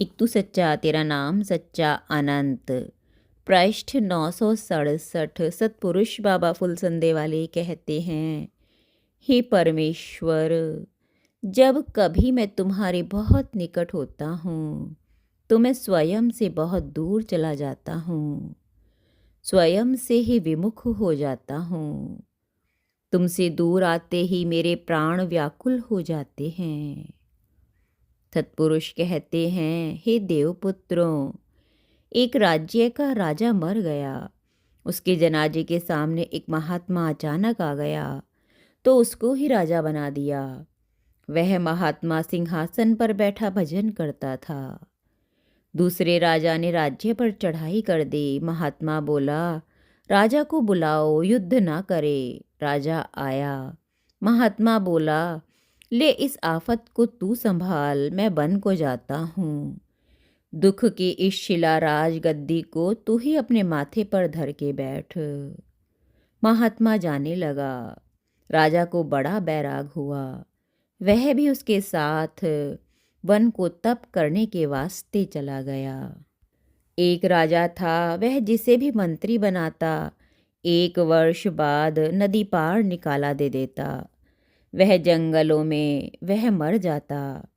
एक तू सच्चा तेरा नाम सच्चा अनंत। पृष्ठ 967। सतपुरुष बाबा फुलसंदे वाले कहते हैं, हे परमेश्वर, जब कभी मैं तुम्हारे बहुत निकट होता हूँ तो मैं स्वयं से बहुत दूर चला जाता हूँ, स्वयं से ही विमुख हो जाता हूँ। तुमसे दूर आते ही मेरे प्राण व्याकुल हो जाते हैं। सत्पुरुष कहते हैं, हे देवपुत्रों, एक राज्य का राजा मर गया। उसके जनाजे के सामने एक महात्मा अचानक आ गया तो उसको ही राजा बना दिया। वह महात्मा सिंहासन पर बैठा भजन करता था। दूसरे राजा ने राज्य पर चढ़ाई कर दी। महात्मा बोला, राजा को बुलाओ, युद्ध ना करे। राजा आया। महात्मा बोला, ले इस आफत को तू संभाल, मैं वन को जाता हूँ। दुख की इस शिलाराज गद्दी को तू ही अपने माथे पर धर के बैठ। महात्मा जाने लगा। राजा को बड़ा बैराग हुआ। वह भी उसके साथ वन को तप करने के वास्ते चला गया। एक राजा था, वह जिसे भी मंत्री बनाता 1 वर्ष बाद नदी पार निकाला दे देता। वह जंगलों में वह मर जाता।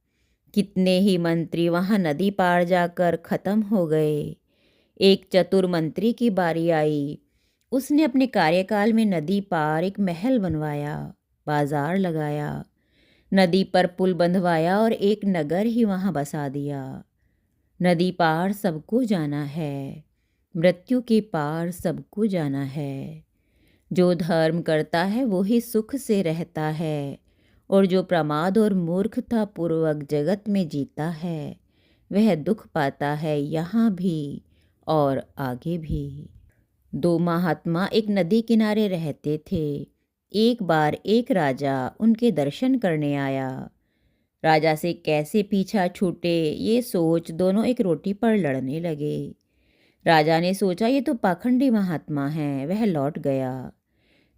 कितने ही मंत्री वहां नदी पार जाकर खत्म हो गए। एक चतुर मंत्री की बारी आई। उसने अपने कार्यकाल में नदी पार एक महल बनवाया, बाजार लगाया, नदी पर पुल बंधवाया और एक नगर ही वहां बसा दिया। नदी पार सबको जाना है, मृत्यु के पार सबको जाना है। जो धर्म करता है वो ही सुख से रहता है, और जो प्रमाद और मूर्खता पूर्वक जगत में जीता है वह दुख पाता है, यहाँ भी और आगे भी। 2 महात्मा एक नदी किनारे रहते थे। एक बार एक राजा उनके दर्शन करने आया। राजा से कैसे पीछा छूटे ये सोच दोनों एक रोटी पर लड़ने लगे। राजा ने सोचा, ये तो पाखंडी महात्मा हैं। वह लौट गया।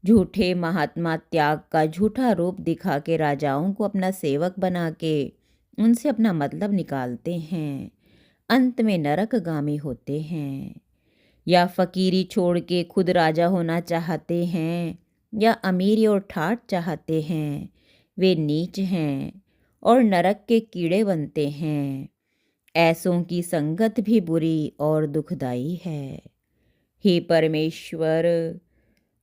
झूठे महात्मा त्याग का झूठा रूप दिखा के राजाओं को अपना सेवक बना के उनसे अपना मतलब निकालते हैं, अंत में नरकगामी होते हैं। या फकीरी छोड़ के खुद राजा होना चाहते हैं, या अमीरी और ठाठ चाहते हैं, वे नीच हैं और नरक के कीड़े बनते हैं। ऐसों की संगत भी बुरी और दुखदाई है। हे परमेश्वर,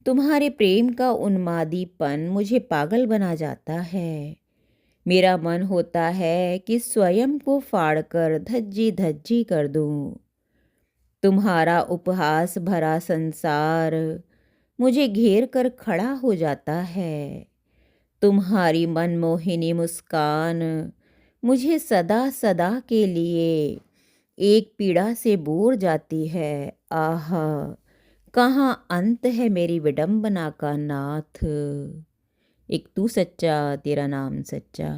तुम्हारे प्रेम का उन्मादीपन मुझे पागल बना जाता है। मेरा मन होता है कि स्वयं को फाड़कर धज्जी धज्जी कर दूं। तुम्हारा उपहास भरा संसार मुझे घेर कर खड़ा हो जाता है। तुम्हारी मनमोहिनी मुस्कान मुझे सदा सदा के लिए एक पीड़ा से बोर जाती है। आह, कहाँ अंत है मेरी विडंबना का नाथ। एक तू सच्चा तेरा नाम सच्चा।